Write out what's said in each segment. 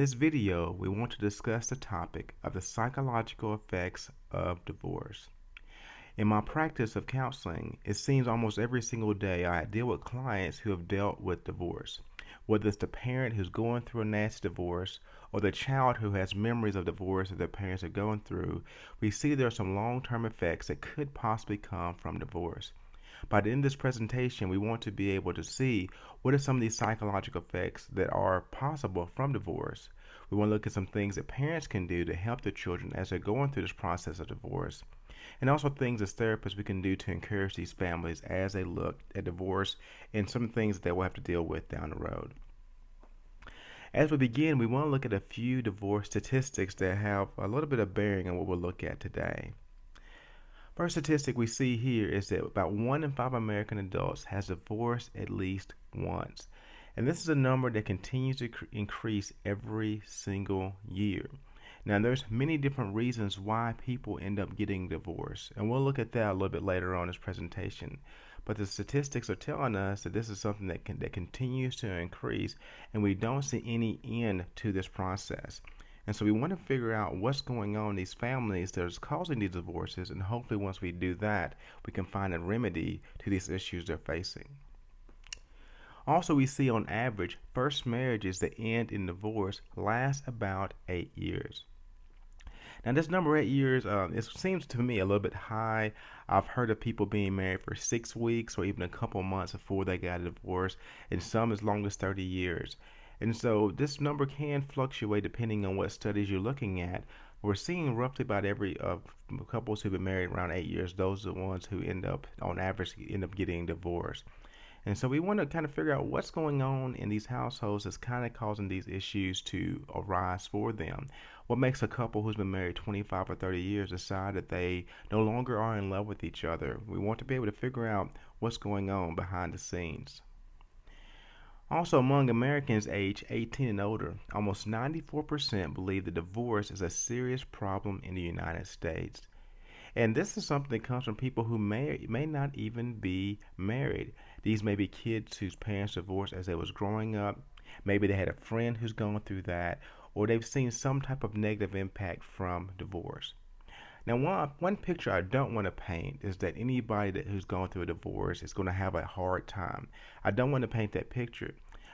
this video, we want to discuss the topic of the psychological effects of divorce. In my practice of counseling, it seems almost every single day I deal with clients who have dealt with divorce. Whether it's the parent who's going through a nasty divorce or the child who has memories of divorce that their parents are going through, we see there are some long-term effects that could possibly come from divorce. By the end of this presentation, we want to be able to see what are some of these psychological effects that are possible from divorce. We want to look at some things that parents can do to help their children as they're going through this process of divorce, and also things as therapists we can do to encourage these families as they look at divorce and some things that they will have to deal with down the road. As we begin, we want to look at a few divorce statistics that have a little bit of bearing on what we'll look at today. First statistic we see here is that about 1 in 5 American adults has divorced at least once. And this is a number that continues to increase every single year. Now, there's many different reasons why people end up getting divorced, and we'll look at that a little bit later on in this presentation. But the statistics are telling us that this is something that continues to increase, and we don't see any end to this process. And so we want to figure out what's going on in these families that is causing these divorces, and hopefully once we do that, we can find a remedy to these issues they're facing. Also, we see on average, first marriages that end in divorce last about 8 years. Now, this number 8 years, it seems to me a little bit high. I've heard of people being married for 6 weeks or even a couple months before they got a divorce, and some as long as 30 years. And so this number can fluctuate depending on what studies you're looking at. We're seeing roughly about every couples who've been married around 8 years, those are the ones who on average, end up getting divorced. And so we want to kind of figure out what's going on in these households that's kind of causing these issues to arise for them. What makes a couple who's been married 25 or 30 years decide that they no longer are in love with each other? We want to be able to figure out what's going on behind the scenes. Also, among Americans aged 18 and older, almost 94% believe that divorce is a serious problem in the United States. And this is something that comes from people who may not even be married. These may be kids whose parents divorced as they was growing up. Maybe they had a friend who's gone through that, or they've seen some type of negative impact from divorce. Now, one picture I don't want to paint is that anybody who's gone through a divorce is going to have a hard time. I don't want to paint that picture.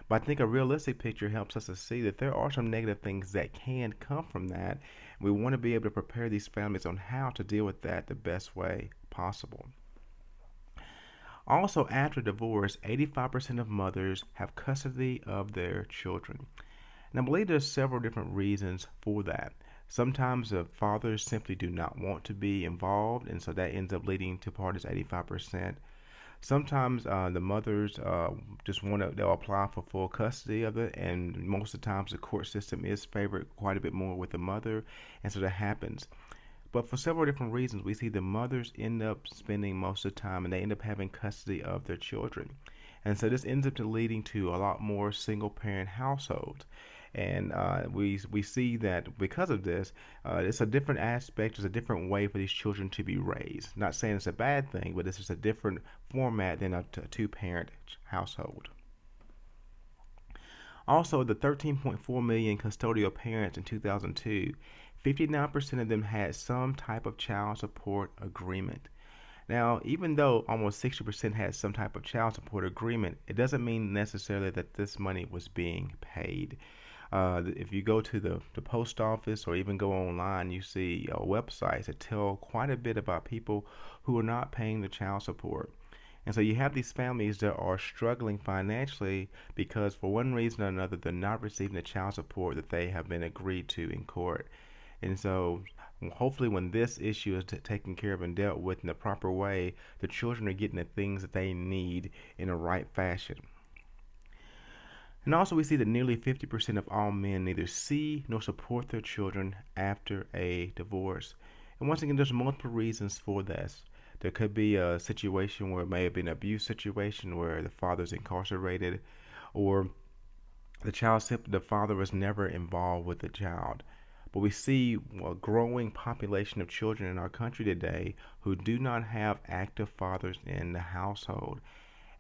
But I think a realistic picture helps us to see that there are some negative things that can come from that. We want to be able to prepare these families on how to deal with that the best way possible. Also, after divorce, 85% of mothers have custody of their children. And I believe there's several different reasons for that. Sometimes the fathers simply do not want to be involved, and so that ends up leading to part of this 85%. Sometimes the mothers they'll apply for full custody of it, and most of the times the court system is favored quite a bit more with the mother, and so that happens. But for several different reasons, we see the mothers end up spending most of the time, and they end up having custody of their children. And so this ends up leading to a lot more single-parent households. And we see that because of this, it's a different aspect, it's a different way for these children to be raised. Not saying it's a bad thing, but this is a different format than a two-parent household. Also, the 13.4 million custodial parents in 2002, 59% of them had some type of child support agreement. Now, even though almost 60% had some type of child support agreement, it doesn't mean necessarily that this money was being paid. If you go to the post office or even go online, you see websites that tell quite a bit about people who are not paying the child support. And so you have these families that are struggling financially because for one reason or another, they're not receiving the child support that they have been agreed to in court. And so hopefully when this issue is taken care of and dealt with in the proper way, the children are getting the things that they need in the right fashion. And also we see that nearly 50% of all men neither see nor support their children after a divorce. And once again, there's multiple reasons for this. There could be a situation where it may have been an abuse situation where the father's incarcerated, or the father was never involved with the child. But we see a growing population of children in our country today who do not have active fathers in the household.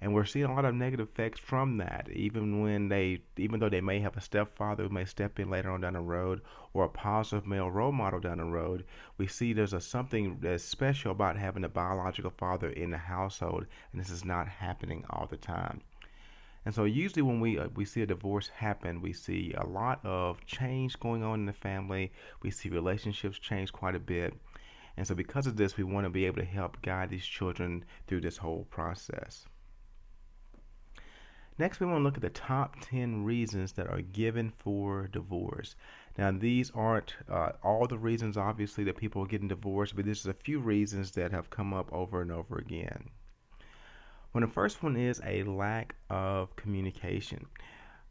And we're seeing a lot of negative effects from that, even though they may have a stepfather who may step in later on down the road, or a positive male role model down the road. We see there's something that's special about having a biological father in the household, and this is not happening all the time. And so usually when we see a divorce happen, we see a lot of change going on in the family. We see relationships change quite a bit. And so because of this, we want to be able to help guide these children through this whole process. Next, we want to look at the top 10 reasons that are given for divorce. Now, these aren't all the reasons, obviously, that people are getting divorced, but this is a few reasons that have come up over and over again. Well, the first one is a lack of communication.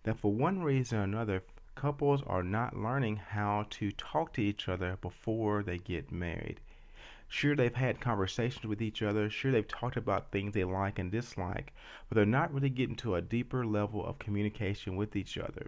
That for one reason or another, couples are not learning how to talk to each other before they get married. Sure, they've had conversations with each other. Sure, they've talked about things they like and dislike, but they're not really getting to a deeper level of communication with each other.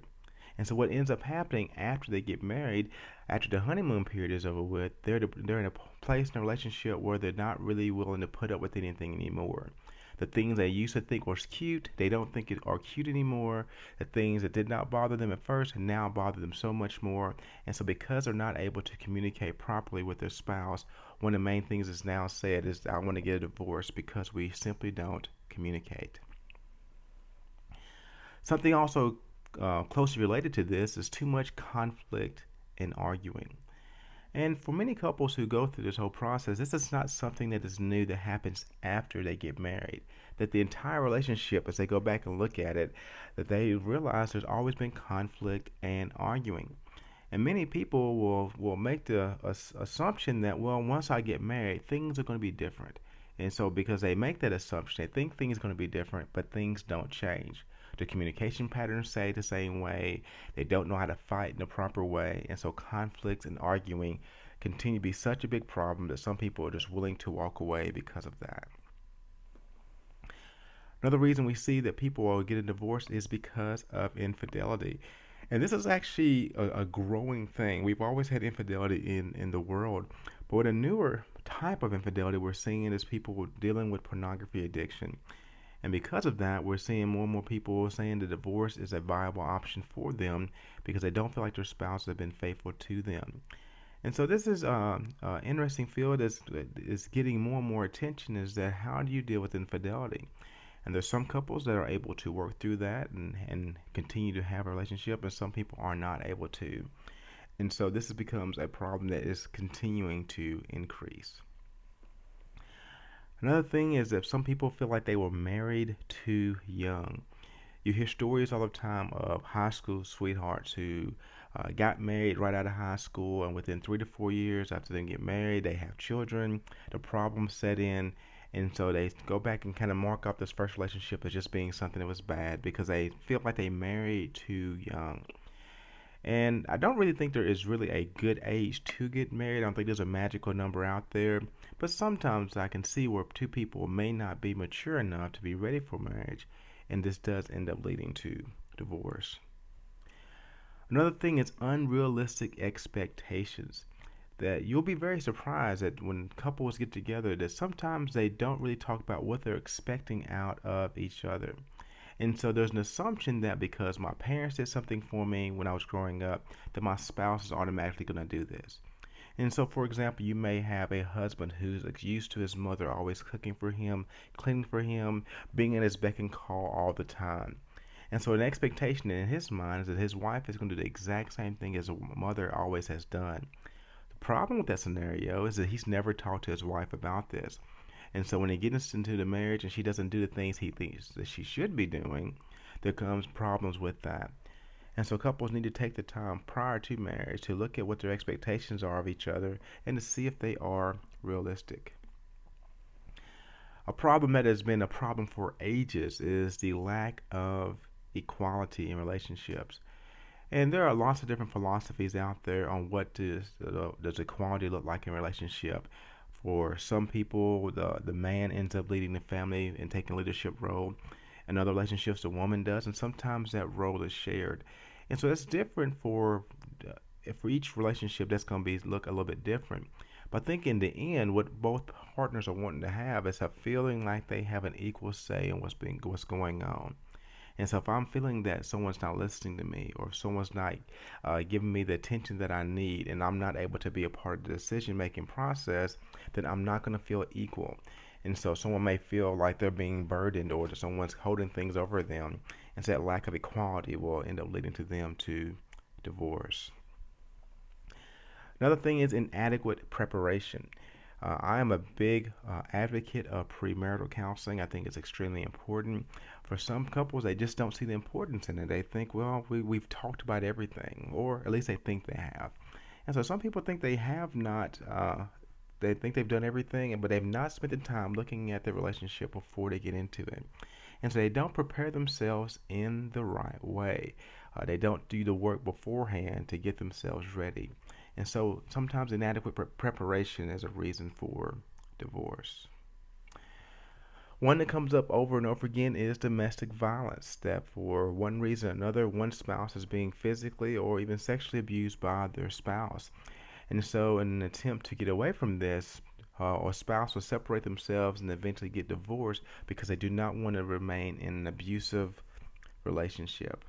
And so, what ends up happening after they get married, after the honeymoon period is over with, they're in a place in a relationship where they're not really willing to put up with anything anymore. The things they used to think was cute, they don't think it are cute anymore. The things that did not bother them at first now bother them so much more. And so because they're not able to communicate properly with their spouse, one of the main things that's now said is, I want to get a divorce because we simply don't communicate. Something also closely related to this is too much conflict and arguing. And for many couples who go through this whole process, this is not something that is new that happens after they get married. That the entire relationship, as they go back and look at it, that they realize there's always been conflict and arguing. And many people will make the assumption that, well, once I get married, things are going to be different. And so because they make that assumption, they think things are going to be different, but things don't change. The communication patterns stay the same way. They don't know how to fight in the proper way. And so conflicts and arguing continue to be such a big problem that some people are just willing to walk away because of that. Another reason we see that people are getting divorced is because of infidelity. And this is actually a growing thing. We've always had infidelity in the world, but with a newer type of infidelity we're seeing is people dealing with pornography addiction. And because of that, we're seeing more and more people saying the divorce is a viable option for them because they don't feel like their spouses have been faithful to them. And so this is an interesting field that is getting more and more attention, is that how do you deal with infidelity? And there's some couples that are able to work through that and continue to have a relationship, and some people are not able to. And so this becomes a problem that is continuing to increase. Another thing is that some people feel like they were married too young. You hear stories all the time of high school sweethearts who got married right out of high school, and within 3 to 4 years after they get married, they have children. The problems set in, and so they go back and kind of mark up this first relationship as just being something that was bad because they feel like they married too young. And I don't really think there is really a good age to get married. I don't think there's a magical number out there. But sometimes I can see where two people may not be mature enough to be ready for marriage, and this does end up leading to divorce. Another thing is unrealistic expectations. That you'll be very surprised that when couples get together, that sometimes they don't really talk about what they're expecting out of each other. And so there's an assumption that because my parents did something for me when I was growing up, that my spouse is automatically going to do this. And so, for example, you may have a husband who's used to his mother always cooking for him, cleaning for him, being at his beck and call all the time. And so, an expectation in his mind is that his wife is going to do the exact same thing as a mother always has done. The problem with that scenario is that he's never talked to his wife about this. And so when he gets into the marriage and she doesn't do the things he thinks that she should be doing, there comes problems with that. And so couples need to take the time prior to marriage to look at what their expectations are of each other and to see if they are realistic. A problem that has been a problem for ages is the lack of equality in relationships. And there are lots of different philosophies out there on what does equality look like in a relationship. For some people, the man ends up leading the family and taking a leadership role. In other relationships, the woman does, and sometimes that role is shared. And so that's different for each relationship. That's going to be look a little bit different. But I think in the end, what both partners are wanting to have is a feeling like they have an equal say in what's going on. And so if I'm feeling that someone's not listening to me or someone's not giving me the attention that I need and I'm not able to be a part of the decision making process, then I'm not going to feel equal. And so someone may feel like they're being burdened or that someone's holding things over them. And so that lack of equality will end up leading to them to divorce. Another thing is inadequate preparation. I am a big advocate of premarital counseling. I think it's extremely important. For some couples, they just don't see the importance in it. They think, well, we've talked about everything, or at least they think they have. And so some people think they have not, they think they've done everything, but they've not spent the time looking at the relationship before they get into it. And so they don't prepare themselves in the right way. They don't do the work beforehand to get themselves ready. And so sometimes inadequate preparation is a reason for divorce. One that comes up over and over again is domestic violence, that for one reason or another, one spouse is being physically or even sexually abused by their spouse. And so, in an attempt to get away from this, a spouse will separate themselves and eventually get divorced because they do not want to remain in an abusive relationship.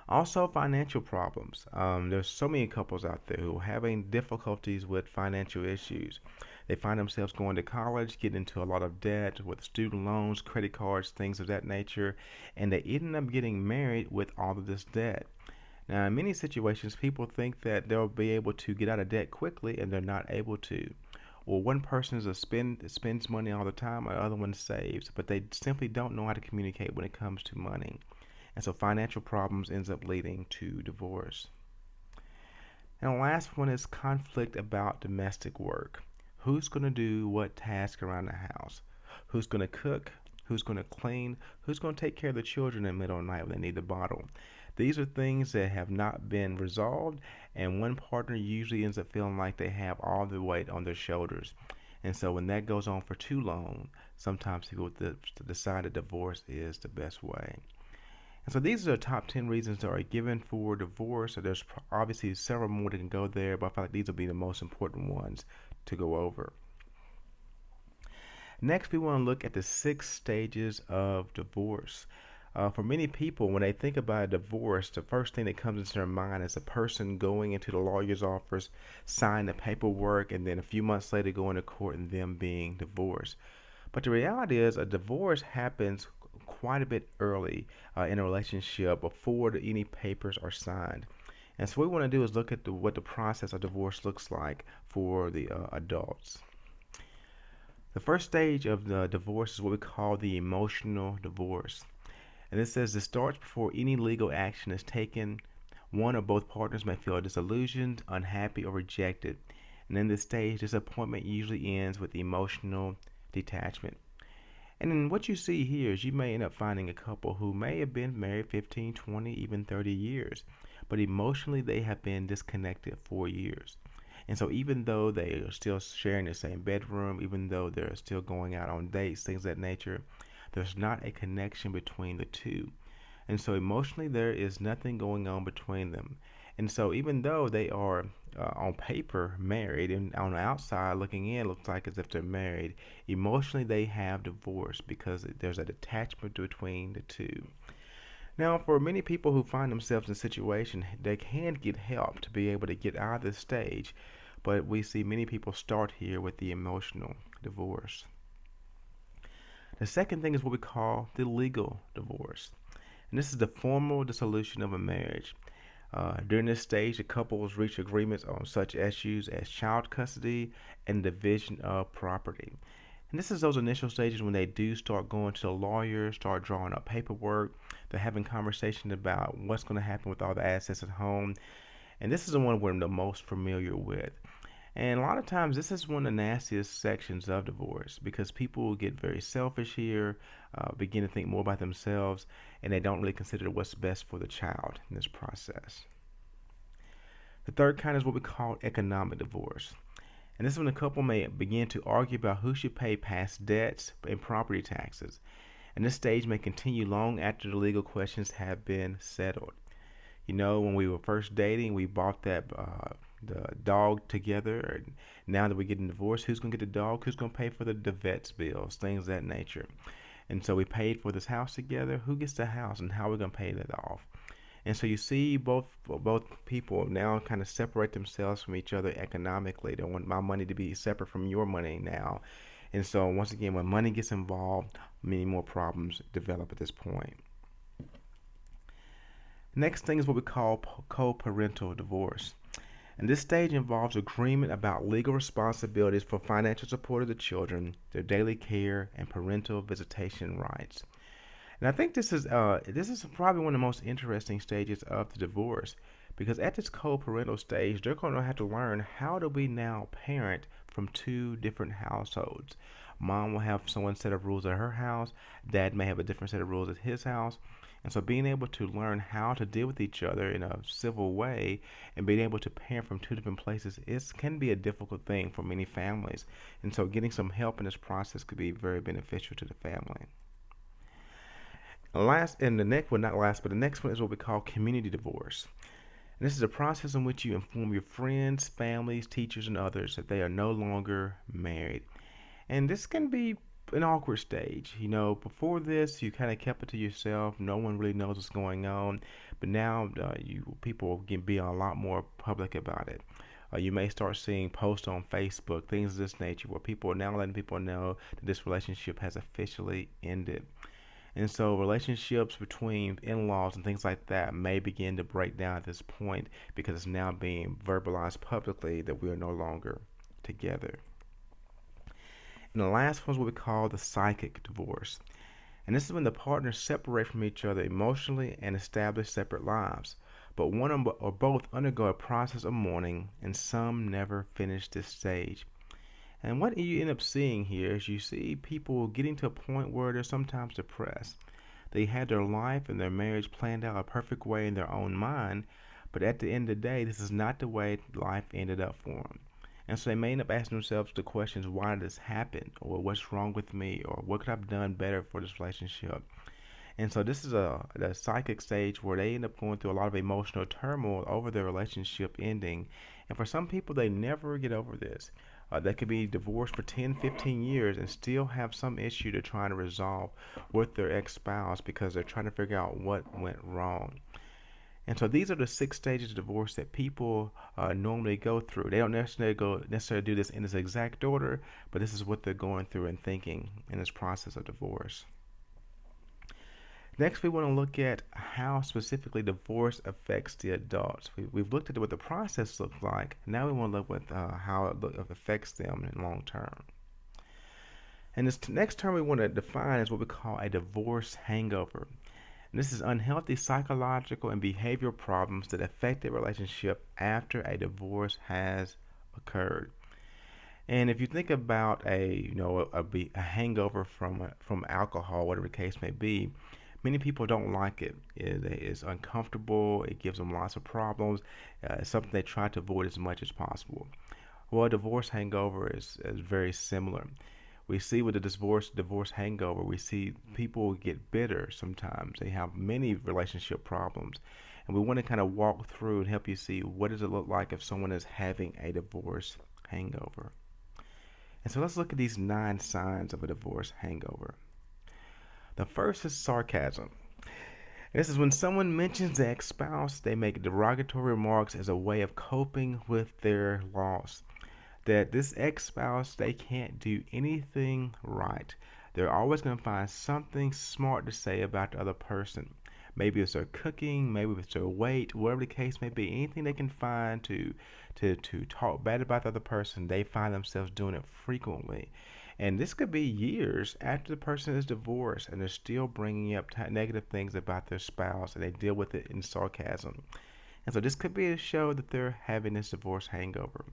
Also, financial problems. There's so many couples out there who are having difficulties with financial issues. They find themselves going to college, getting into a lot of debt with student loans, credit cards, things of that nature, and they end up getting married with all of this debt. Now, in many situations, people think that they'll be able to get out of debt quickly, and they're not able to. Or one person is a spends money all the time, or the other one saves, but they simply don't know how to communicate when it comes to money. And so financial problems ends up leading to divorce. And the last one is conflict about domestic work. Who's going to do what task around the house? Who's going to cook? Who's going to clean? Who's going to take care of the children in the middle of the night when they need the bottle? These are things that have not been resolved, and one partner usually ends up feeling like they have all the weight on their shoulders. And so when that goes on for too long, sometimes people decide that divorce is the best way. And so these are the top 10 reasons that are given for divorce. So there's obviously several more that can go there, but I feel like these will be the most important ones to go over. Next, we want to look at the 6 stages of divorce. For many people, when they think about a divorce, the first thing that comes into their mind is a person going into the lawyer's office, signing the paperwork, and then a few months later going to court and them being divorced. But the reality is, a divorce happens quite a bit early in a relationship before any papers are signed. And so what we want to do is look at what the process of divorce looks like for the adults. The first stage of the divorce is what we call the emotional divorce. And this says it starts before any legal action is taken. One or both partners may feel disillusioned, unhappy, or rejected. And in this stage, disappointment usually ends with emotional detachment. And then what you see here is you may end up finding a couple who may have been married 15, 20, even 30 years, but emotionally they have been disconnected for years. And so even though they are still sharing the same bedroom, even though they're still going out on dates, things of that nature, there's not a connection between the two. And so emotionally there is nothing going on between them. And so even though they are on paper married and on the outside looking in looks like as if they're married, emotionally they have divorced because there's a detachment between the two. Now, for many people who find themselves in a situation, they can get help to be able to get out of this stage, but we see many people start here with the emotional divorce. The second thing is what we call the legal divorce. And this is the formal dissolution of a marriage. During this stage, the couples reach agreements on such issues as child custody and division of property. And this is those initial stages when they do start going to the lawyer, start drawing up paperwork. They're having conversations about what's going to happen with all the assets at home. And this is the one we're the most familiar with. And a lot of times, this is one of the nastiest sections of divorce because people get very selfish here, begin to think more about themselves, and they don't really consider what's best for the child in this process. The third kind is what we call economic divorce. And this is when a couple may begin to argue about who should pay past debts and property taxes. And this stage may continue long after the legal questions have been settled. You know, when we were first dating, we bought that the dog together. Or now that we're getting divorced, who's going to get the dog? Who's going to pay for the vet's bills? Things of that nature. And so we paid for this house together. Who gets the house, and how are we going to pay that off? And so you see both people now kind of separate themselves from each other economically. They want my money to be separate from your money now. And so once again, when money gets involved, many more problems develop at this point. Next thing is what we call co-parental divorce. And this stage involves agreement about legal responsibilities for financial support of the children, their daily care, and parental visitation rights. And I think this is probably one of the most interesting stages of the divorce, because at this co-parental stage, they're going to have to learn, how do we now parent from two different households. Mom will have someone set of rules at her house. Dad may have a different set of rules at his house. And so being able to learn how to deal with each other in a civil way and being able to parent from two different places can be a difficult thing for many families. And so getting some help in this process could be very beneficial to the family. Last, and the next one, not last, but the next one is what we call community divorce. And this is a process in which you inform your friends, families, teachers, and others that they are no longer married. And this can be an awkward stage. Before this, you kind of kept it to yourself. No one really knows what's going on. But now, you people can be a lot more public about it. You may start seeing posts on Facebook, things of this nature, where people are now letting people know that this relationship has officially ended. And so relationships between in-laws and things like that may begin to break down at this point, because it's now being verbalized publicly that we are no longer together. And the last one is what we call the psychic divorce. And this is when the partners separate from each other emotionally and establish separate lives. But one or both undergo a process of mourning, and some never finish this stage. And what you end up seeing here is you see people getting to a point where they're sometimes depressed. They had their life and their marriage planned out a perfect way in their own mind, but at the end of the day, this is not the way life ended up for them. And so they may end up asking themselves the questions, why did this happen? Or what's wrong with me? Or what could I have done better for this relationship? And so this is the psychic stage where they end up going through a lot of emotional turmoil over their relationship ending. And for some people, they never get over this. They could be divorced for 10, 15 years and still have some issue they're trying to resolve with their ex-spouse, because they're trying to figure out what went wrong. And so these are the 6 stages of divorce that people normally go through. They don't necessarily do this in this exact order, but this is what they're going through and thinking in this process of divorce. Next, we want to look at how specifically divorce affects the adults. We've looked at what the process looks like. Now we want to look at how it affects them in the long term. And this next term we want to define is what we call a divorce hangover. And this is unhealthy psychological and behavioral problems that affect the relationship after a divorce has occurred. And if you think about a hangover from alcohol, whatever the case may be, many people don't like it. It is uncomfortable. It gives them lots of problems. It's something they try to avoid as much as possible. Well, a divorce hangover is very similar. We see with the divorce hangover, we see people get bitter sometimes. They have many relationship problems. And we want to kind of walk through and help you see, what does it look like if someone is having a divorce hangover. And so let's look at these 9 signs of a divorce hangover. The first is sarcasm. This is when someone mentions the ex-spouse, they make derogatory remarks as a way of coping with their loss. That this ex-spouse, they can't do anything right. They're always going to find something smart to say about the other person. Maybe it's their cooking, maybe it's their weight, whatever the case may be. Anything they can find to talk bad about the other person, they find themselves doing it frequently. And this could be years after the person is divorced and they're still bringing up negative things about their spouse, and they deal with it in sarcasm. And so this could be a show that they're having this divorce hangover.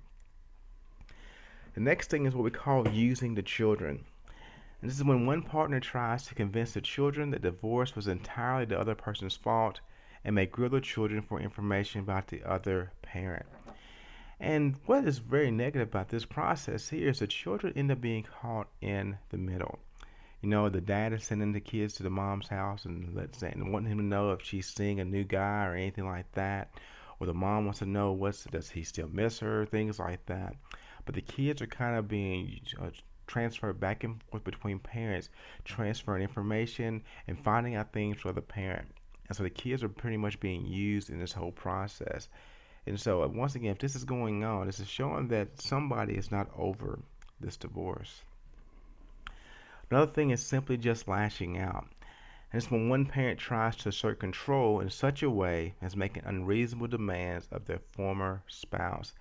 The next thing is what we call using the children. And this is when one partner tries to convince the children that divorce was entirely the other person's fault, and may grill the children for information about the other parent. And what is very negative about this process here is the children end up being caught in the middle. The dad is sending the kids to the mom's house and wanting him to know if she's seeing a new guy or anything like that. or the mom wants to know what's does he still miss her, things like that. But the kids are kind of being transferred back and forth between parents, transferring information and finding out things for the parent. And so the kids are pretty much being used in this whole process. And so, once again, if this is going on, this is showing that somebody is not over this divorce. Another thing is simply just lashing out. And it's when one parent tries to assert control in such a way as making unreasonable demands of their former spouse.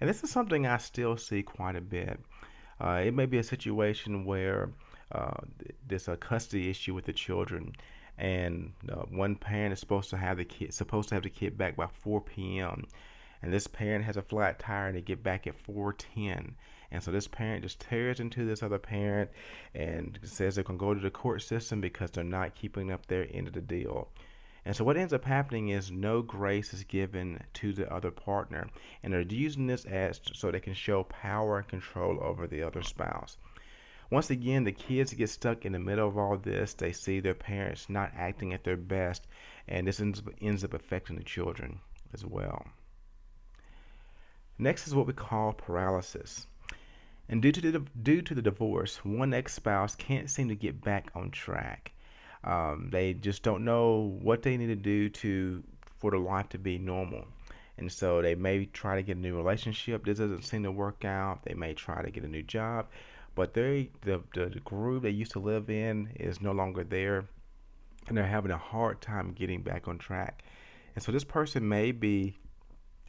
And this is something I still see quite a bit. It may be a situation where there's a custody issue with the children, and one parent is supposed to have the kid back by 4 p.m. And this parent has a flat tire and they get back at 4:10. And so this parent just tears into this other parent and says they're going to go to the court system because they're not keeping up their end of the deal. And so what ends up happening is no grace is given to the other partner, and they're using this as so they can show power and control over the other spouse. Once again, the kids get stuck in the middle of all this. They see their parents not acting at their best, and this ends up affecting the children as well. Next is what we call paralysis. And due to the divorce, one ex-spouse can't seem to get back on track. They just don't know what they need to do for their life to be normal. And so they may try to get a new relationship. This doesn't seem to work out. They may try to get a new job, but the groove they used to live in is no longer there, and they're having a hard time getting back on track. And so this person may be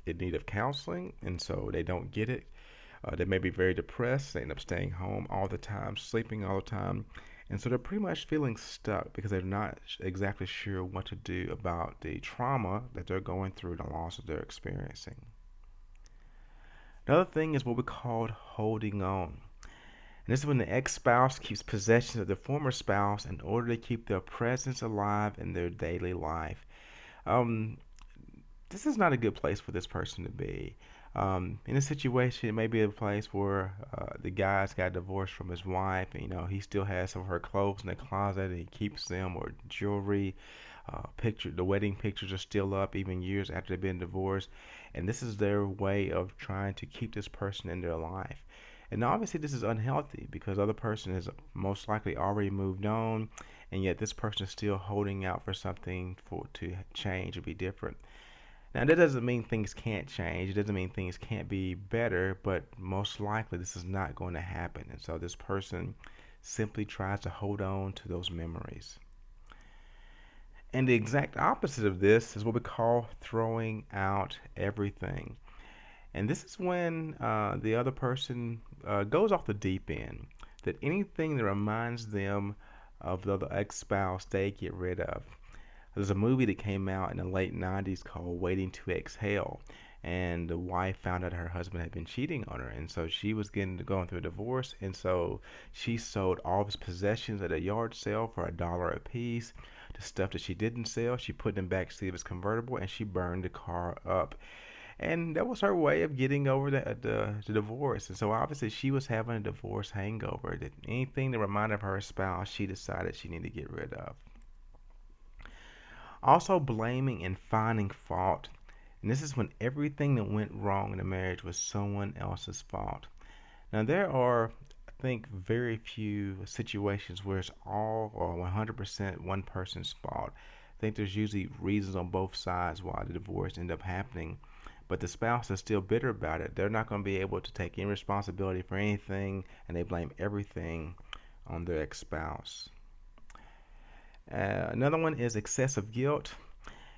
in need of counseling, and so they don't get it. They may be very depressed. They end up staying home all the time, sleeping all the time. And so they're pretty much feeling stuck because they're not exactly sure what to do about the trauma that they're going through, the loss that they're experiencing. Another thing is what we call holding on. And this is when the ex-spouse keeps possession of the former spouse in order to keep their presence alive in their daily life. Um, this is not a good place for this person to be. In a situation, it may be a place where the guy's got divorced from his wife, and he still has some of her clothes in the closet, and he keeps them, or jewelry. The wedding pictures are still up even years after they've been divorced, and this is their way of trying to keep this person in their life. And obviously, this is unhealthy because the other person has most likely already moved on, and yet this person is still holding out for something to change or be different. Now, that doesn't mean things can't change. It doesn't mean things can't be better, but most likely this is not going to happen. And so this person simply tries to hold on to those memories. And the exact opposite of this is what we call throwing out everything. And this is when the other person goes off the deep end. That anything that reminds them of the other ex-spouse, they get rid of. There's a movie that came out in the late 90s called Waiting to Exhale. And the wife found out her husband had been cheating on her. And so she was going through a divorce. And so she sold all of his possessions at a yard sale for $1 a piece. The stuff that she didn't sell, she put in the back seat of his convertible and she burned the car up. And that was her way of getting over the divorce. And so obviously she was having a divorce hangover. That anything that reminded of her spouse, she decided she needed to get rid of. Also, blaming and finding fault. And this is when everything that went wrong in the marriage was someone else's fault. Now, there are, I think, very few situations where it's all or 100% one person's fault. I think there's usually reasons on both sides why the divorce ended up happening. But the spouse is still bitter about it. They're not going to be able to take any responsibility for anything, and they blame everything on their ex-spouse. Another one is excessive guilt.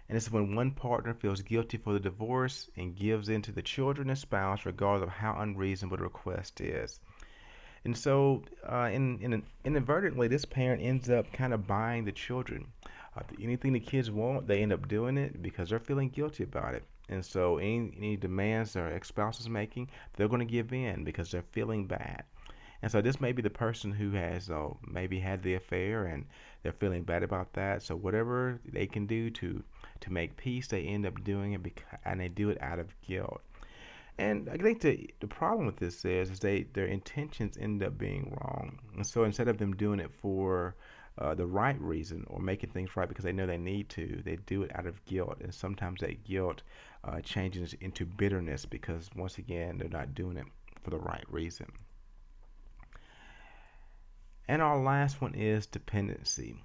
And this is when one partner feels guilty for the divorce and gives in to the children and spouse regardless of how unreasonable the request is. And so, inadvertently, this parent ends up kind of buying the children. Anything the kids want, they end up doing it because they're feeling guilty about it. And so, any demands their ex-spouse is making, they're going to give in because they're feeling bad. And so this may be the person who has maybe had the affair and they're feeling bad about that. So whatever they can do to make peace, they end up doing it and they do it out of guilt. And I think the problem with this is their intentions end up being wrong. And so instead of them doing it for the right reason or making things right because they know they need to. They do it out of guilt, and sometimes that guilt changes into bitterness because once again they're not doing it for the right reason. And our last one is dependency.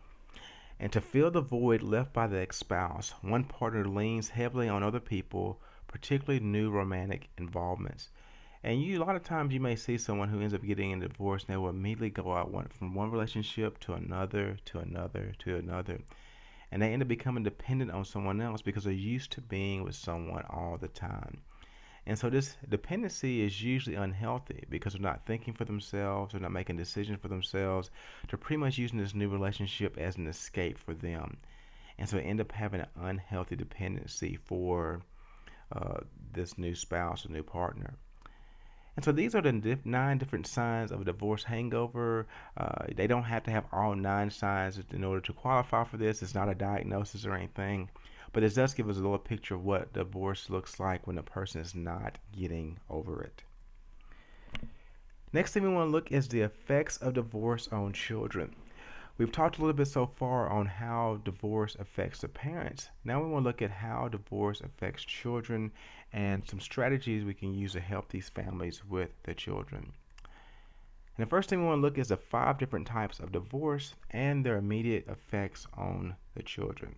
And to fill the void left by the ex-spouse, one partner leans heavily on other people, particularly new romantic involvements. And a lot of times you may see someone who ends up getting a divorce and they will immediately go out from one relationship to another, to another, to another. And they end up becoming dependent on someone else because they're used to being with someone all the time. And so this dependency is usually unhealthy because they're not thinking for themselves, they're not making decisions for themselves. They're pretty much using this new relationship as an escape for them. And so they end up having an unhealthy dependency for uh, this new spouse or new partner. And so these are the 9 different signs of a divorce hangover. They don't have to have all 9 signs in order to qualify for this. It's not a diagnosis or anything. But it does give us a little picture of what divorce looks like when a person is not getting over it. Next thing we want to look is the effects of divorce on children. We've talked a little bit so far on how divorce affects the parents. Now we want to look at how divorce affects children and some strategies we can use to help these families with their children. And the first thing we want to look is the 5 different types of divorce and their immediate effects on the children.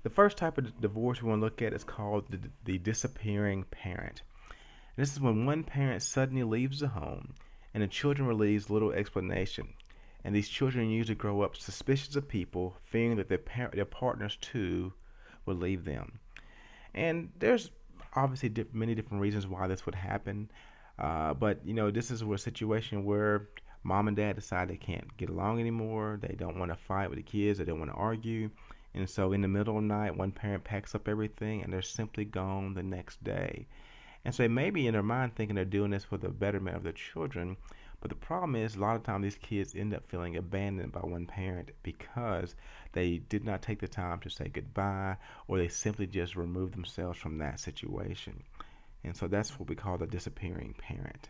The first type of divorce we want to look at is called the disappearing parent. And this is when one parent suddenly leaves the home and the children receive little explanation. And these children usually grow up suspicious of people, fearing that their partners too will leave them. And there's obviously many different reasons why this would happen. But this is a situation where mom and dad decide they can't get along anymore. They don't want to fight with the kids. They don't want to argue. And so in the middle of the night, one parent packs up everything and they're simply gone the next day. And so they may be in their mind thinking they're doing this for the betterment of their children. But the problem is a lot of times these kids end up feeling abandoned by one parent because they did not take the time to say goodbye or they simply just remove themselves from that situation. And so that's what we call the disappearing parent.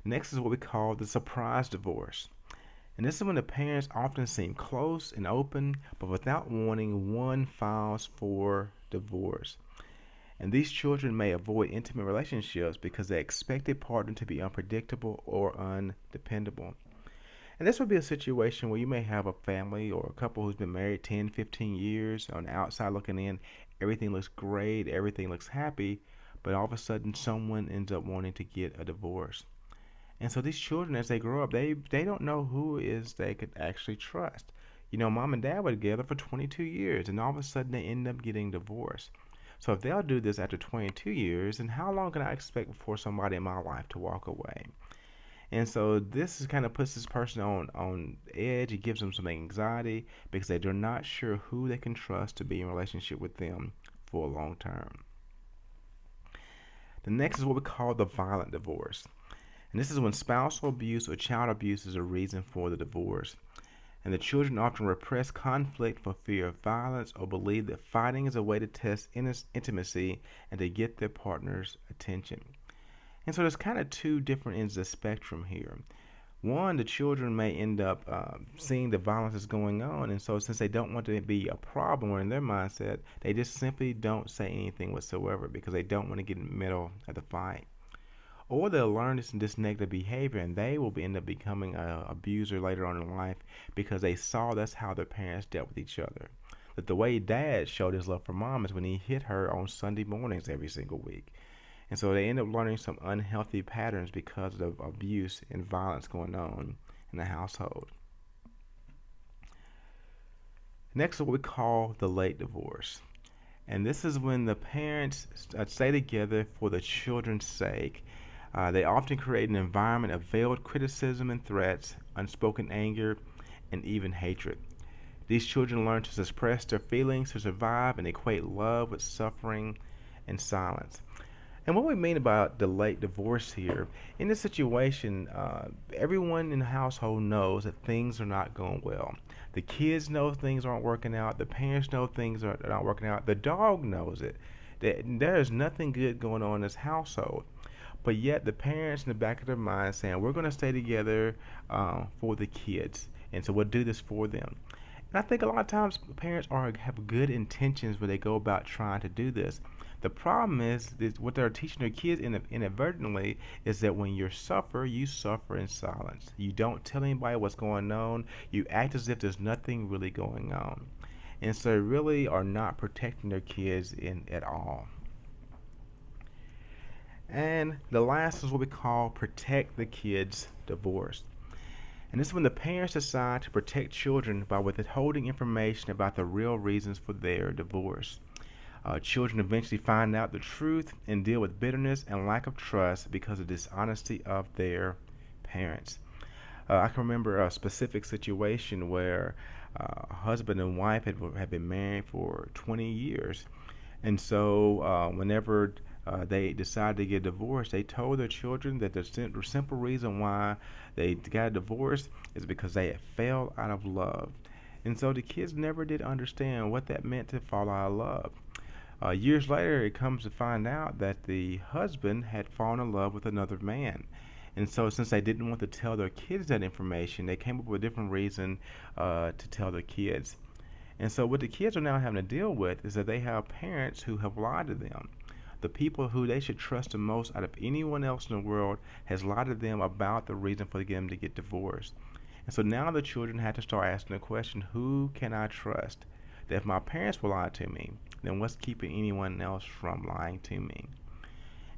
Next is what we call the surprise divorce. And this is when the parents often seem close and open, but without warning, one files for divorce. And these children may avoid intimate relationships because they expect their partner to be unpredictable or undependable. And this would be a situation where you may have a family or a couple who's been married 10, 15 years. On the outside looking in, everything looks great, everything looks happy, but all of a sudden someone ends up wanting to get a divorce. And so these children, as they grow up, they don't know who is they could actually trust. Mom and dad were together for 22 years, and all of a sudden they end up getting divorced. So if they'll do this after 22 years, then how long can I expect before somebody in my life to walk away? And so this is kind of puts this person on edge. It gives them some anxiety because they're not sure who they can trust to be in a relationship with them for a long term. The next is what we call the violent divorce. And this is when spousal abuse or child abuse is a reason for the divorce. And the children often repress conflict for fear of violence or believe that fighting is a way to test intimacy and to get their partner's attention. And so there's kind of 2 different ends of the spectrum here. One, the children may end up seeing the violence that's going on, and so since they don't want to be a problem or in their mindset, they just simply don't say anything whatsoever because they don't want to get in the middle of the fight. Or they'll learn this negative behavior and they will end up becoming an abuser later on in life because they saw that's how their parents dealt with each other. That the way dad showed his love for mom is when he hit her on Sunday mornings every single week. And so they end up learning some unhealthy patterns because of abuse and violence going on in the household. Next is what we call the late divorce. And this is when the parents stay together for the children's sake. They often create an environment of veiled criticism and threats, unspoken anger, and even hatred. These children learn to suppress their feelings to survive and equate love with suffering and silence. And what we mean about the late divorce here, in this situation, everyone in the household knows that things are not going well. The kids know things aren't working out. The parents know things are not working out. The dog knows it. That there is nothing good going on in this household. But yet the parents in the back of their mind saying, we're going to stay together for the kids. And so we'll do this for them. And I think a lot of times parents have good intentions when they go about trying to do this. The problem is what they're teaching their kids inadvertently is that when you suffer in silence. You don't tell anybody what's going on. You act as if there's nothing really going on. And so they really are not protecting their kids at all. And the last is what we call protect the kids divorce. And this is when the parents decide to protect children by withholding information about the real reasons for their divorce. Children eventually find out the truth and deal with bitterness and lack of trust because of dishonesty of their parents. I can remember a specific situation where a husband and wife had been married for 20 years. And so, whenever they decided to get divorced, they told their children that the simple reason why they got a divorce is because they had fell out of love. And so the kids never did understand what that meant to fall out of love. Years later, it comes to find out that the husband had fallen in love with another man. And so, since they didn't want to tell their kids that information, they came up with a different reason to tell their kids. And so, what the kids are now having to deal with is that they have parents who have lied to them. The people who they should trust the most out of anyone else in the world has lied to them about the reason for them to get divorced. And so now the children have to start asking the question, who can I trust? That if my parents will lie to me, then what's keeping anyone else from lying to me?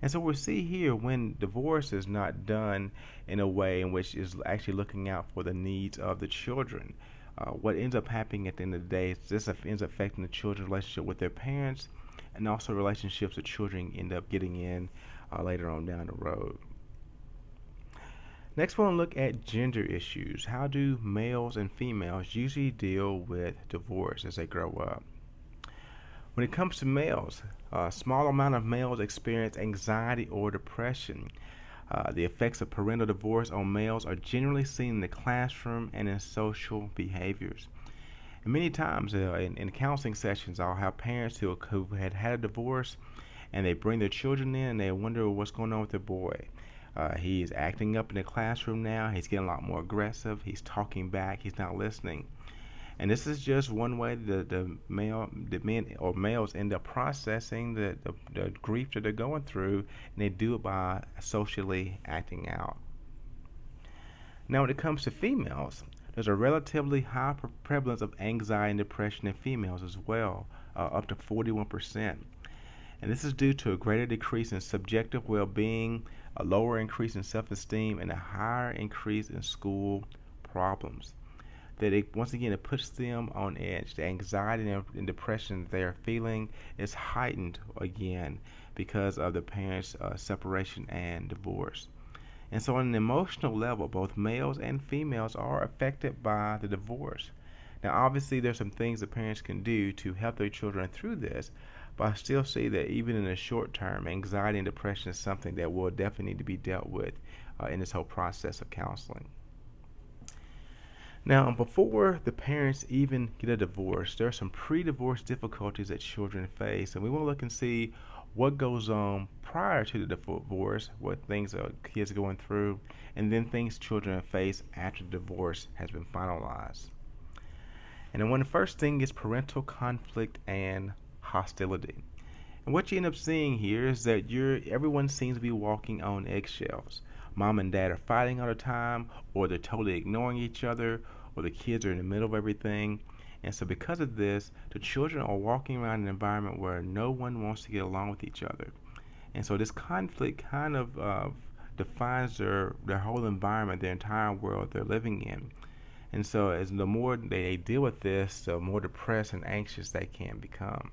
And so we see here when divorce is not done in a way in which is actually looking out for the needs of the children. What ends up happening at the end of the day is this ends up affecting the children's relationship with their parents and also relationships that children end up getting in later on down the road. Next, we're going to look at gender issues. How do males and females usually deal with divorce as they grow up? When it comes to males, a small amount of males experience anxiety or depression. The effects of parental divorce on males are generally seen in the classroom and in social behaviors. And many times in counseling sessions, I'll have parents who had had a divorce and they bring their children in and they wonder what's going on with their boy. He is acting up in the classroom now. He's getting a lot more aggressive. He's talking back. He's not listening. And this is just one way the men or males end up processing the grief that they're going through, and they do it by socially acting out. Now, when it comes to females, there's a relatively high prevalence of anxiety and depression in females as well, up to 41%. And this is due to a greater decrease in subjective well-being, a lower increase in self-esteem, and a higher increase in school problems. That once again, it puts them on edge. The anxiety and depression they are feeling is heightened again because of the parents' separation and divorce. And so on an emotional level, both males and females are affected by the divorce. Now, obviously, there's some things that parents can do to help their children through this, but I still see that even in the short term, anxiety and depression is something that will definitely need to be dealt with in this whole process of counseling. Now, before the parents even get a divorce, there are some pre-divorce difficulties that children face, and we want to look and see what goes on prior to the divorce, what things kids are going through, and then things children face after the divorce has been finalized. And then one of the first thing is parental conflict and hostility. And what you end up seeing here is that everyone seems to be walking on eggshells. Mom and dad are fighting all the time, or they're totally ignoring each other, or the kids are in the middle of everything. And so because of this, the children are walking around an environment where no one wants to get along with each other. And so this conflict kind of defines their whole environment, their entire world they're living in. And so as the more they deal with this, the more depressed and anxious they can become.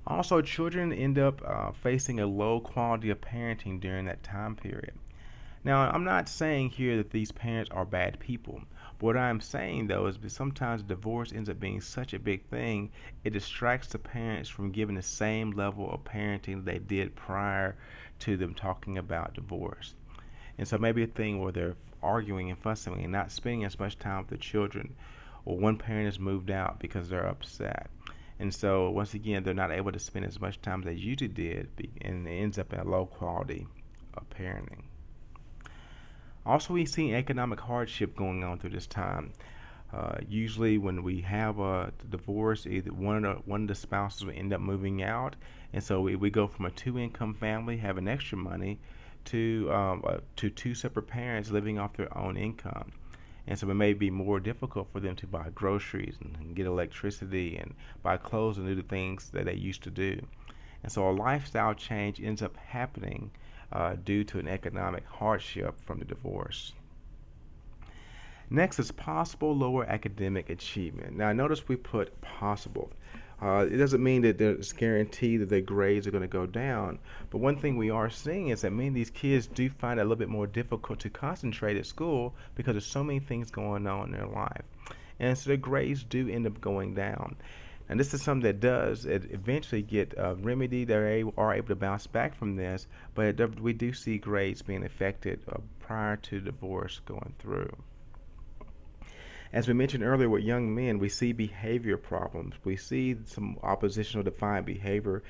Also, children end up facing a low quality of parenting during that time period. Now, I'm not saying here that these parents are bad people. What I'm saying, though, is that sometimes divorce ends up being such a big thing, it distracts the parents from giving the same level of parenting they did prior to them talking about divorce. And so maybe a thing where they're arguing and fussing and not spending as much time with the children, or one parent has moved out because they're upset. And so, once again, they're not able to spend as much time as they usually did, and it ends up in a low quality of parenting. Also, we see economic hardship going on through this time. Usually, when we have a divorce, either one of the spouses will end up moving out, and so we go from a two-income family having extra money to two separate parents living off their own income. And so it may be more difficult for them to buy groceries and get electricity and buy clothes and do the things that they used to do. And so a lifestyle change ends up happening due to an economic hardship from the divorce. Next is possible lower academic achievement. Now, notice we put possible. It doesn't mean that it's guaranteed that their grades are going to go down, but one thing we are seeing is that many of these kids do find it a little bit more difficult to concentrate at school because there's so many things going on in their life. And so their grades do end up going down. And this is something that does eventually get remedied. Are able to bounce back from this, but we do see grades being affected prior to divorce going through. As we mentioned earlier with young men, we see behavior problems. We see some oppositional defiant behavior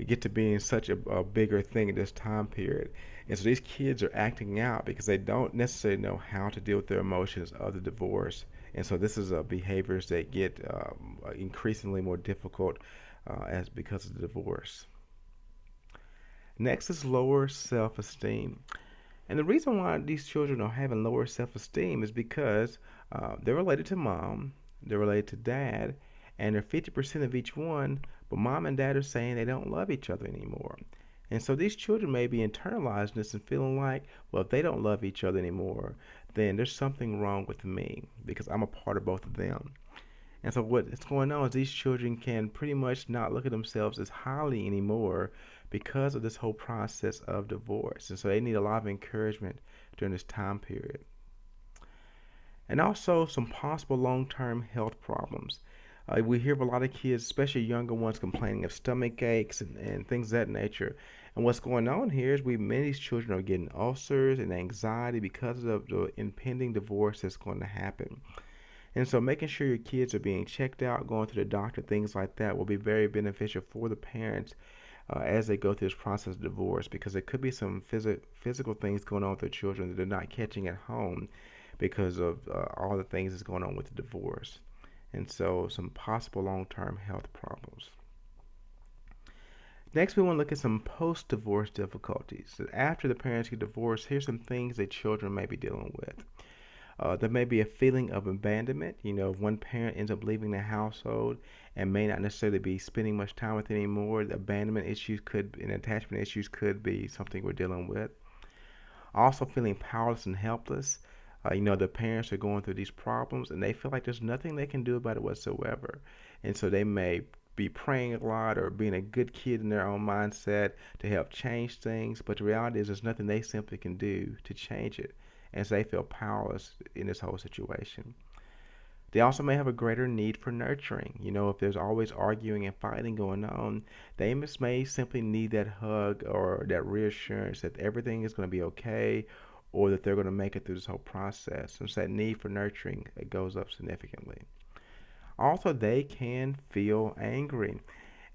get to being such a bigger thing in this time period. And so these kids are acting out because they don't necessarily know how to deal with their emotions of the divorce. And so this is behaviors that get increasingly more difficult as because of the divorce. Next is lower self-esteem. And the reason why these children are having lower self-esteem is because they're related to mom, they're related to dad, and they're 50% of each one, but mom and dad are saying they don't love each other anymore. And so these children may be internalizing this and feeling like, well, if they don't love each other anymore, then there's something wrong with me because I'm a part of both of them. And so what's going on is these children can pretty much not look at themselves as highly anymore because of this whole process of divorce. And so they need a lot of encouragement during this time period. And also some possible long-term health problems. We hear of a lot of kids, especially younger ones, complaining of stomach aches and things of that nature. And what's going on here is many of these children are getting ulcers and anxiety because of the impending divorce that's going to happen. And so making sure your kids are being checked out, going to the doctor, things like that will be very beneficial for the parents as they go through this process of divorce because there could be some physical things going on with their children that they're not catching at home because of all the things that's going on with the divorce. And so some possible long-term health problems. Next, we want to look at some post-divorce difficulties. So after the parents get divorced, here's some things that children may be dealing with. There may be a feeling of abandonment. If one parent ends up leaving the household and may not necessarily be spending much time with it anymore, the abandonment issues and attachment issues could be something we're dealing with. Also feeling powerless and helpless. The parents are going through these problems and they feel like there's nothing they can do about it whatsoever. And so they may be praying a lot or being a good kid in their own mindset to help change things, but the reality is there's nothing they simply can do to change it. And so they feel powerless in this whole situation. They also may have a greater need for nurturing. If there's always arguing and fighting going on, they may simply need that hug or that reassurance that everything is going to be okay or that they're going to make it through this whole process. And so that need for nurturing it goes up significantly. Also, they can feel angry.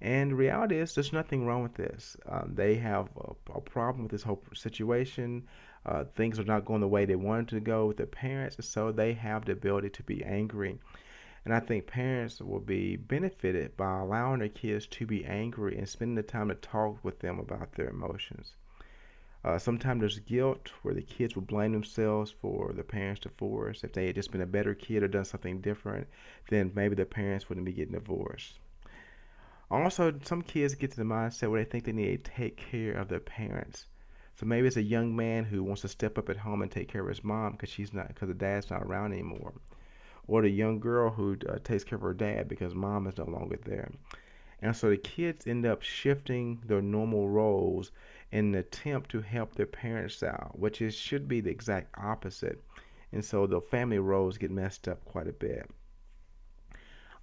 And the reality is, there's nothing wrong with this. They have a problem with this whole situation. Things are not going the way they wanted to go with their parents, and so they have the ability to be angry. And I think parents will be benefited by allowing their kids to be angry and spending the time to talk with them about their emotions. Sometimes there's guilt where the kids will blame themselves for the parents' divorce. If they had just been a better kid or done something different, then maybe their parents wouldn't be getting divorced. Also, some kids get to the mindset where they think they need to take care of their parents. So maybe it's a young man who wants to step up at home and take care of his mom because the dad's not around anymore, or the young girl who takes care of her dad because mom is no longer there. And so the kids end up shifting their normal roles in an attempt to help their parents out, which should be the exact opposite. And so the family roles get messed up quite a bit.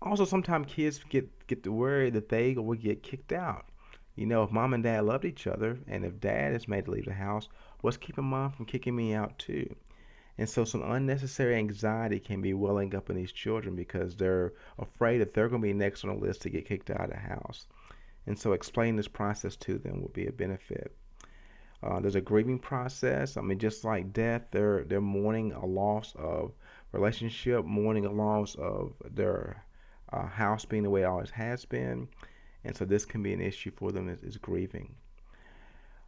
Also, sometimes kids get to worry that they will get kicked out. If mom and dad loved each other, and if dad is made to leave the house, what's keeping mom from kicking me out too? And so some unnecessary anxiety can be welling up in these children because they're afraid that they're going to be next on the list to get kicked out of the house. And so explaining this process to them will be a benefit. There's a grieving process. I mean, just like death, they're mourning a loss of relationship, mourning a loss of their house being the way it always has been, and so this can be an issue for them is grieving.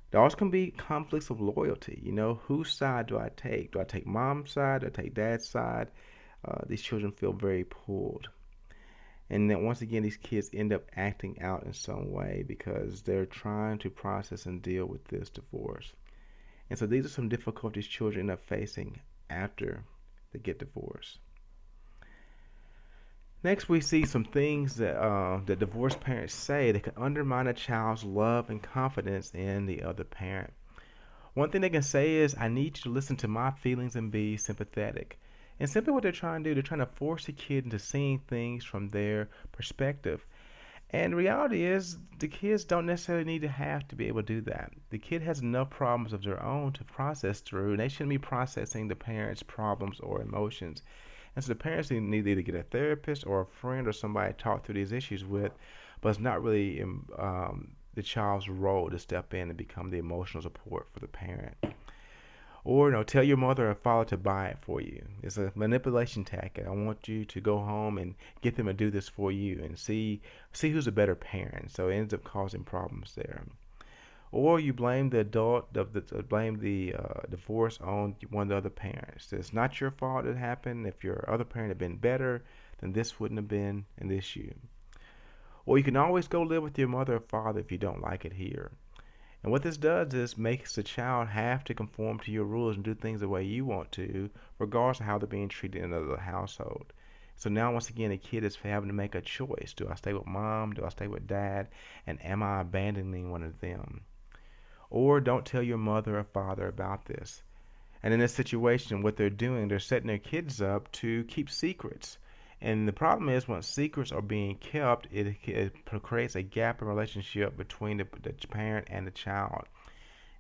There also can be conflicts of loyalty. You know, whose side do I take? Do I take mom's side? Do I take dad's side? These children feel very pulled. And then once again, these kids end up acting out in some way because they're trying to process and deal with this divorce. And so these are some difficulties children end up facing after they get divorced. Next, we see some things that divorced parents say that can undermine a child's love and confidence in the other parent. One thing they can say is, I need you to listen to my feelings and be sympathetic. And simply what they're trying to do, they're trying to force the kid into seeing things from their perspective. And the reality is, the kids don't necessarily need to have to be able to do that. The kid has enough problems of their own to process through, and they shouldn't be processing the parents' problems or emotions. And so the parents need to either get a therapist or a friend or somebody to talk through these issues with, but it's not really the child's role to step in and become the emotional support for the parent. Or, tell your mother or father to buy it for you. It's a manipulation tactic. I want you to go home and get them to do this for you and see who's a better parent. So it ends up causing problems there. Or you blame the adult, blame the divorce on one of the other parents. It's not your fault it happened. If your other parent had been better, then this wouldn't have been an issue. Or you can always go live with your mother or father if you don't like it here. And what this does is makes the child have to conform to your rules and do things the way you want to, regardless of how they're being treated in another household. So now, once again, the kid is having to make a choice. Do I stay with mom? Do I stay with dad? And am I abandoning one of them? Or don't tell your mother or father about this. And in this situation, what they're doing, they're setting their kids up to keep secrets. And the problem is, when secrets are being kept, it creates a gap in relationship between the parent and the child.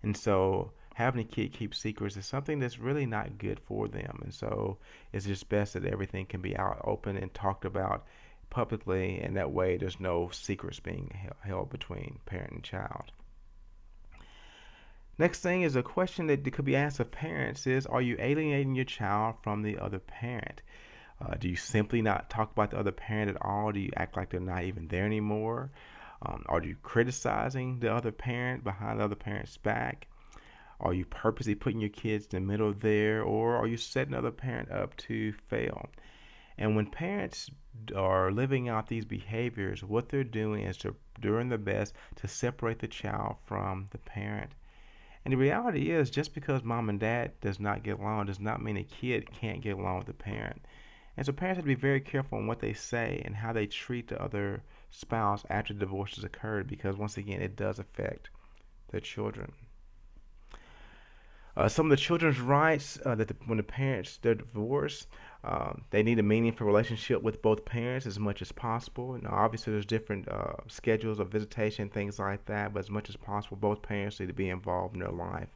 And so having a kid keep secrets is something that's really not good for them. And so it's just best that everything can be out open and talked about publicly, and that way there's no secrets being held between parent and child. Next thing is a question that could be asked of parents is, are you alienating your child from the other parent? Do you simply not talk about the other parent at all? Do you act like they're not even there anymore? Are you criticizing the other parent behind the other parent's back? Are you purposely putting your kids in the middle there? Or are you setting the other parent up to fail? And when parents are living out these behaviors, what they're doing is they're doing their best to separate the child from the parent. And the reality is, just because mom and dad does not get along does not mean a kid can't get along with the parent. And so parents have to be very careful on what they say and how they treat the other spouse after the divorce has occurred, because once again, it does affect their children. Some of the children's rights when the parents they're divorced, they need a meaningful relationship with both parents as much as possible. Now, obviously, there's different schedules of visitation, things like that, but as much as possible, both parents need to be involved in their life.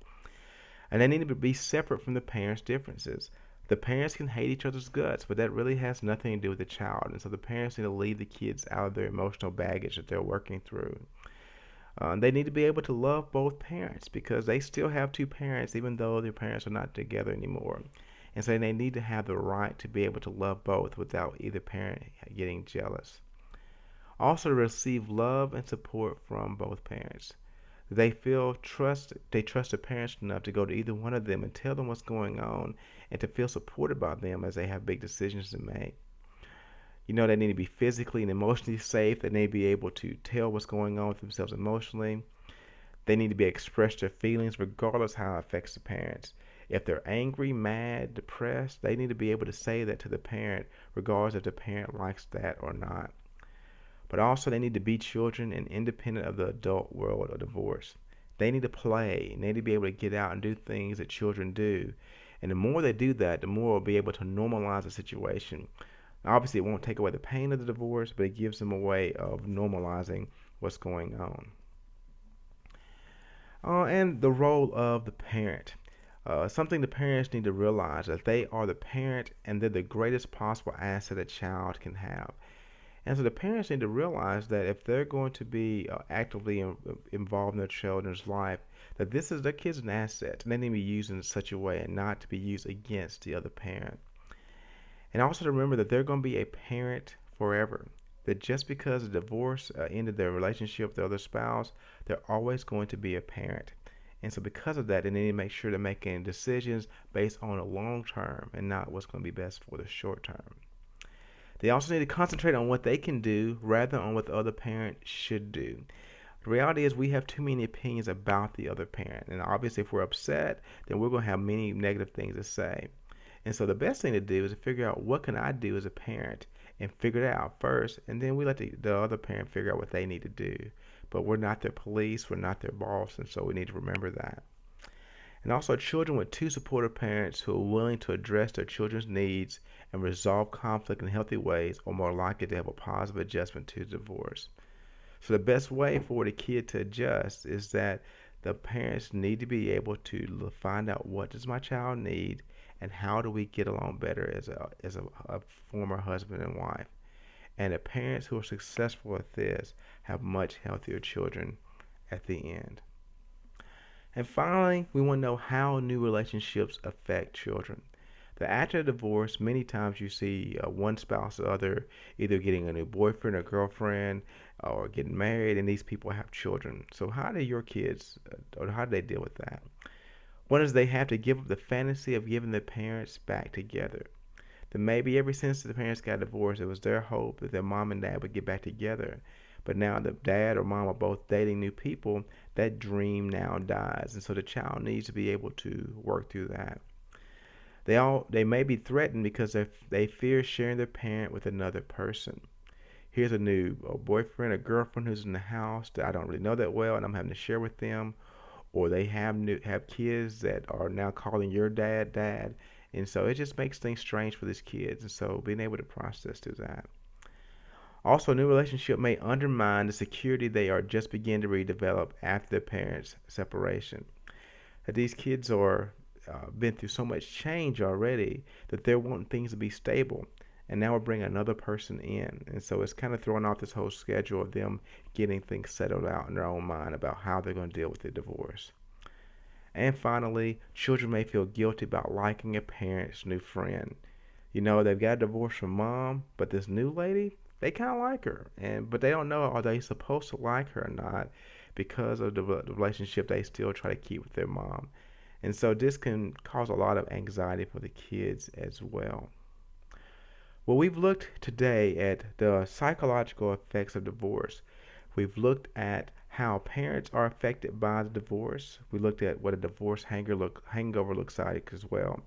And they need to be separate from the parents' differences. The parents can hate each other's guts, but that really has nothing to do with the child. And so the parents need to leave the kids out of their emotional baggage that they're working through. They need to be able to love both parents because they still have two parents, even though their parents are not together anymore. And so they need to have the right to be able to love both without either parent getting jealous. Also, to receive love and support from both parents. They trust their parents enough to go to either one of them and tell them what's going on and to feel supported by them as they have big decisions to make. They need to be physically and emotionally safe. They need to be able to tell what's going on with themselves emotionally. They need to be able to express their feelings regardless how it affects the parents. If they're angry, mad, depressed, they need to be able to say that to the parent regardless if the parent likes that or not. But also they need to be children and independent of the adult world of divorce. They need to play. They need to be able to get out and do things that children do. And the more they do that, the more we'll be able to normalize the situation. Obviously, it won't take away the pain of the divorce, but it gives them a way of normalizing what's going on. And the role of the parent. Something the parents need to realize that they are the parent and they're the greatest possible asset a child can have. And so the parents need to realize that if they're going to be actively involved in their children's life, that this is their kid's an asset, and they need to be used in such a way and not to be used against the other parent. And also to remember that they're going to be a parent forever. That just because a divorce ended their relationship with the other spouse, they're always going to be a parent. And so because of that, they need to make sure they're making decisions based on the long term and not what's going to be best for the short term. They also need to concentrate on what they can do rather than on what the other parent should do. The reality is we have too many opinions about the other parent. And obviously if we're upset, then we're going to have many negative things to say. And so the best thing to do is to figure out what can I do as a parent and figure it out first, and then we let the other parent figure out what they need to do. But we're not their police, we're not their boss, and so we need to remember that. And also, children with two supportive parents who are willing to address their children's needs and resolve conflict in healthy ways are more likely to have a positive adjustment to divorce. So the best way for the kid to adjust is that the parents need to be able to find out what does my child need and how do we get along better as a former husband and wife. And the parents who are successful at this have much healthier children at the end. And finally, we want to know how new relationships affect children. That after a divorce, many times you see one spouse or other either getting a new boyfriend or girlfriend or getting married, and these people have children. So how do your kids, or how do they deal with that? One is they have to give up the fantasy of giving their parents back together. That maybe ever since the parents got divorced, it was their hope that their mom and dad would get back together. But now the dad or mom are both dating new people, that dream now dies. And so the child needs to be able to work through that. They may be threatened because they fear sharing their parent with another person. Here's a new boyfriend or girlfriend who's in the house that I don't really know that well, and I'm having to share with them. Or they have kids that are now calling your dad dad, and so it just makes things strange for these kids. And so being able to process through that. Also, a new relationship may undermine the security they are just beginning to redevelop after their parents' separation. That these kids are been through so much change already that they're wanting things to be stable, and now we're bringing another person in, and so it's kind of throwing off this whole schedule of them getting things settled out in their own mind about how they're going to deal with the divorce. And finally, children may feel guilty about liking a parent's new friend. You know, they've got a divorce from mom, but this new lady, they kind of like her, and but they don't know are they supposed to like her or not because of the relationship they still try to keep with their mom. And so this can cause a lot of anxiety for the kids as well. Well, we've looked today at the psychological effects of divorce. We've looked at how parents are affected by the divorce. We looked at what a divorce hangover looks like as well.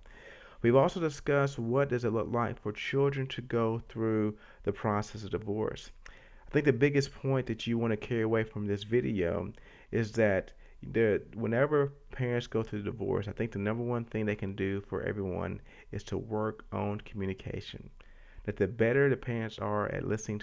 We've also discussed what does it look like for children to go through the process of divorce. I think the biggest point that you want to carry away from this video is that whenever parents go through divorce, I think the number one thing they can do for everyone is to work on communication. That the better the parents are at listening to